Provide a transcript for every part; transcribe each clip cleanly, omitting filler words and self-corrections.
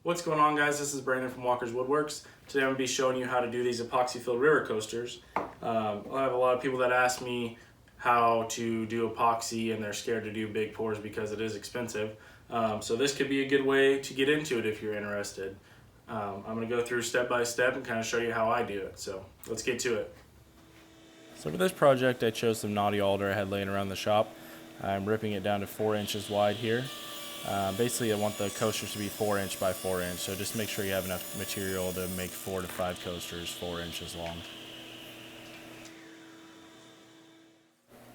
What's going on, guys? This is Brandon from Walker's Woodworks. Today I'm going to be showing you how to do these epoxy-filled river coasters. I have a lot of people that ask me how to do epoxy and they're scared to do big pours because it is expensive. So this could be a good way to get into it if you're interested. I'm going to go through step by step and kind of show you how I do it. So let's get to it. So for this project I chose some knotty alder I had laying around the shop. I'm ripping it down to 4 inches wide here. Basically I want the coasters to be 4 inch by 4 inch, so just make sure you have enough material to make 4 to 5 coasters 4 inches long.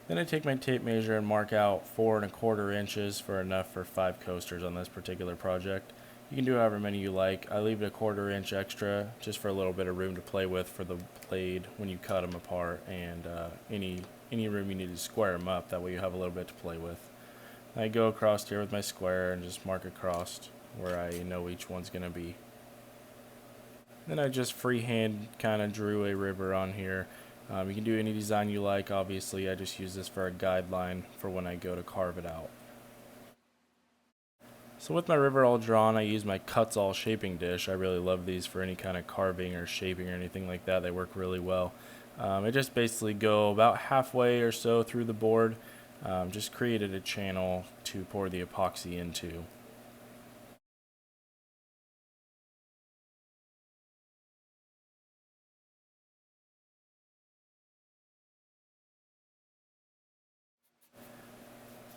Then I take my tape measure and mark out 4¼ inches for enough for 5 coasters on this particular project. You can do however many you like. I leave it a 1/4 inch extra just for a little bit of room to play with for the blade when you cut them apart, and any room you need to square them up, that way you have a little bit to play with. I go across here with my square and just mark across where I know each one's going to be. Then I just freehand kind of drew a river on here. You can do any design you like, obviously. I just use this for a guideline for when I go to carve it out. So with my river all drawn, I use my Cuts All shaping dish. I really love these for any kind of carving or shaping or anything like that. They work really well. I just basically go about halfway or so through the board. Just created a channel to pour the epoxy into.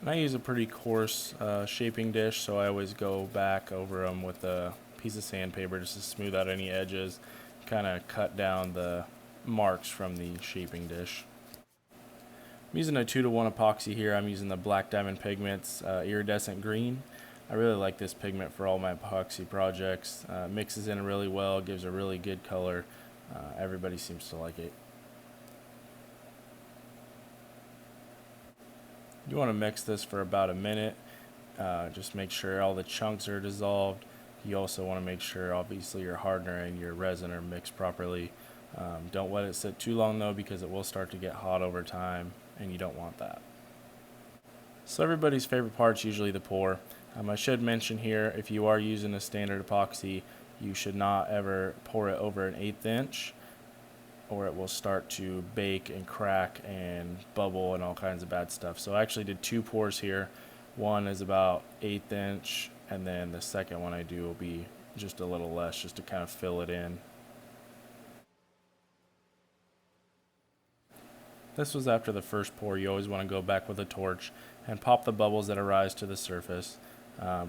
And I use a pretty coarse shaping dish, so I always go back over them with a piece of sandpaper just to smooth out any edges, kind of cut down the marks from the shaping dish. I'm using a 2-to-1 epoxy here. I'm using the Black Diamond Pigments Iridescent Green. I really like this pigment for all my epoxy projects. Mixes in really well, gives a really good color. Everybody seems to like it. You want to mix this for about a minute. Just make sure all the chunks are dissolved. You also want to make sure, obviously, your hardener and your resin are mixed properly. Don't let it sit too long though, because it will start to get hot over time and you don't want that. So everybody's favorite part's usually the pour. I should mention here, if you are using a standard epoxy, you should not ever pour it over an 1/8 inch, or it will start to bake and crack and bubble and all kinds of bad stuff. So I actually did 2 pours here. One is about 1/8 inch, and then the second one I do will be just a little less, just to kind of fill it in. This was after the first pour. You always want to go back with a torch and pop the bubbles that arise to the surface.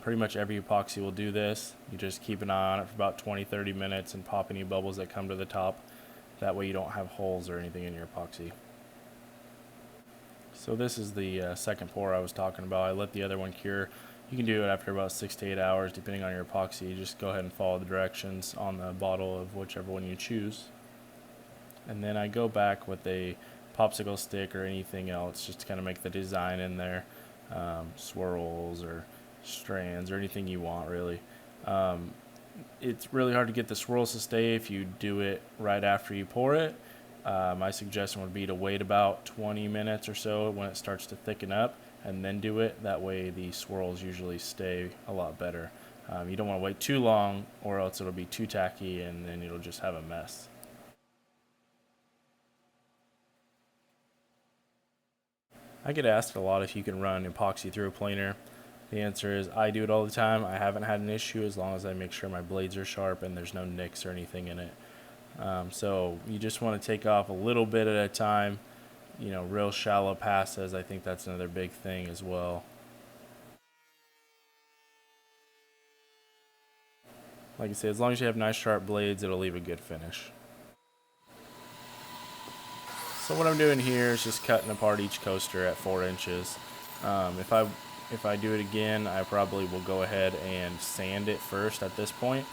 Pretty much every epoxy will do this. You just keep an eye on it for about 20-30 minutes and pop any bubbles that come to the top. That way you don't have holes or anything in your epoxy. So this is the second pour I was talking about. I let the other one cure. You can do it after about 6 to 8 hours depending on your epoxy. You just go ahead and follow the directions on the bottle of whichever one you choose. And then I go back with a popsicle stick or anything else just to kind of make the design in there, swirls or strands or anything you want, really. It's really hard to get the swirls to stay if you do it right after you pour it. My suggestion would be to wait about 20 minutes or so when it starts to thicken up and then do it. That way the swirls usually stay a lot better. You don't want to wait too long, or else it'll be too tacky and then it'll just have a mess. I get asked a lot if you can run epoxy through a planer. The answer is I do it all the time. I haven't had an issue as long as I make sure my blades are sharp and there's no nicks or anything in it. So you just want to take off a little bit at a time. Real shallow passes, I think that's another big thing as well. Like I say, as long as you have nice sharp blades, it'll leave a good finish. So what I'm doing here is just cutting apart each coaster at 4 inches. If I do it again, I probably will go ahead and sand it first at this point,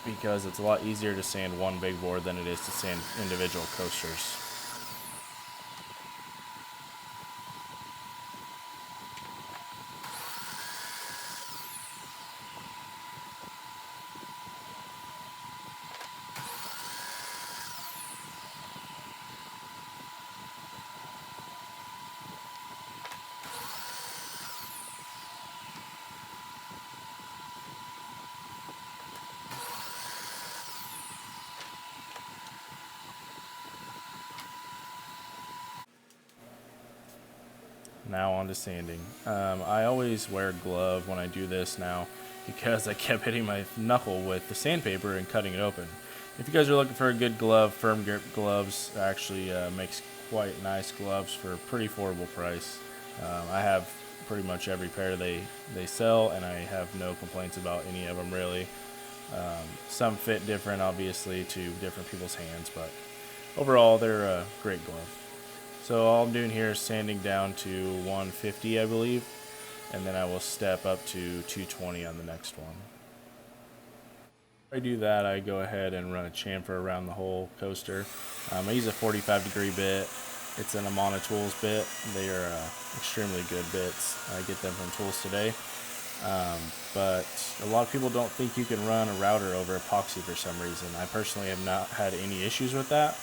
because it's a lot easier to sand one big board than it is to sand individual coasters. now on to sanding. I always wear a glove when I do this now because I kept hitting my knuckle with the sandpaper and cutting it open. If you guys are looking for a good glove, firm grip gloves actually makes quite nice gloves for a pretty affordable price. I have pretty much every pair they sell, and I have no complaints about any of them really. Some fit different obviously to different people's hands, but overall they're a great glove. So all I'm doing here is sanding down to 150 I believe, and then I will step up to 220 on the next one. If I do that, I go ahead and run a chamfer around the whole coaster. I use a 45-degree bit. It's an Amana Tools bit. They are extremely good bits. I get them from Tools Today. But a lot of people don't think you can run a router over epoxy for some reason. I personally have not had any issues with that.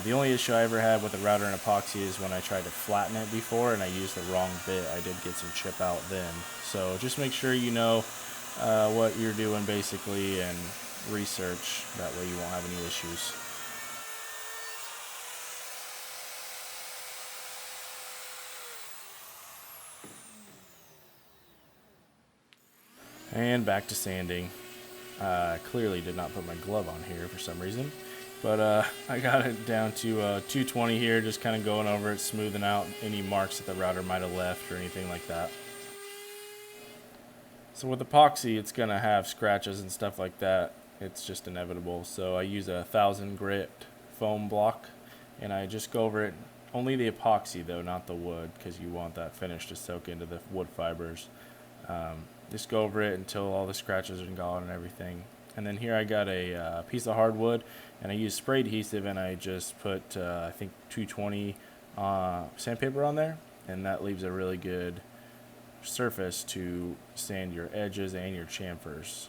The only issue I ever had with a router and epoxy is when I tried to flatten it before and I used the wrong bit. I did get some chip out then. So just make sure you know what you're doing basically and research. That way you won't have any issues. And back to sanding. Clearly did not put my glove on here for some reason, but I got it down to 220 here, just kind of going over it, smoothing out any marks that the router might have left or anything like that. So with epoxy, it's going to have scratches and stuff like that. It's just inevitable. So I use a 1000 grit foam block, and I just go over it. Only the epoxy though, not the wood, because you want that finish to soak into the wood fibers. Just go over it until all the scratches are gone and everything. And then here I got a piece of hardwood, and I use spray adhesive, and I just put I think 220 sandpaper on there, and that leaves a really good surface to sand your edges and your chamfers.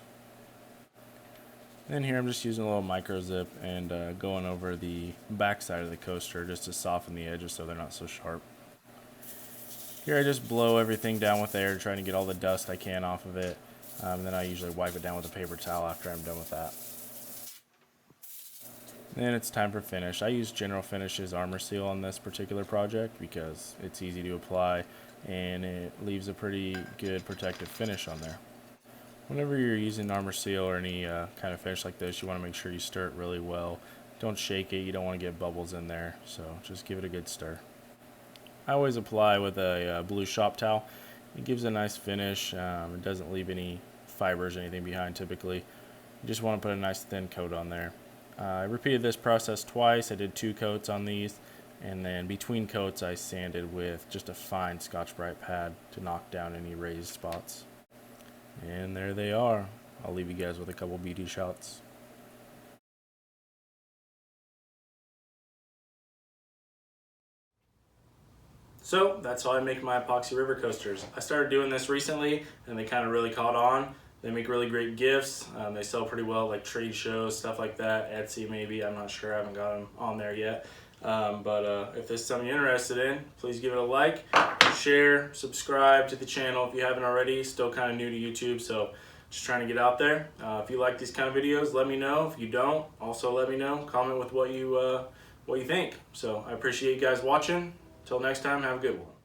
And then here I'm just using a little micro zip and going over the back side of the coaster just to soften the edges so they're not so sharp. Here I just blow everything down with air, trying to get all the dust I can off of it. And then I usually wipe it down with a paper towel after I'm done with that. Then it's time for finish. I use General Finishes Armor Seal on this particular project because it's easy to apply and it leaves a pretty good protective finish on there. Whenever you're using Armor Seal or any kind of finish like this, you want to make sure you stir it really well. Don't shake it, you don't want to get bubbles in there, so just give it a good stir. I always apply with a blue shop towel. It gives a nice finish. It doesn't leave any fibers or anything behind typically. You just want to put a nice thin coat on there. I repeated this process twice. I did 2 coats on these, and then between coats I sanded with just a fine Scotch-Brite pad to knock down any raised spots. And there they are. I'll leave you guys with a couple beauty shots. So that's how I make my epoxy river coasters. I started doing this recently and they kind of really caught on. They make really great gifts. They sell pretty well, like trade shows, stuff like that. Etsy maybe, I'm not sure, I haven't got them on there yet. But if this is something you're interested in, please give it a like, share, subscribe to the channel if you haven't already. Still kind of new to YouTube, so just trying to get out there. If you like these kind of videos, let me know. If you don't, also let me know. Comment with what you think. So I appreciate you guys watching. Till next time, have a good one.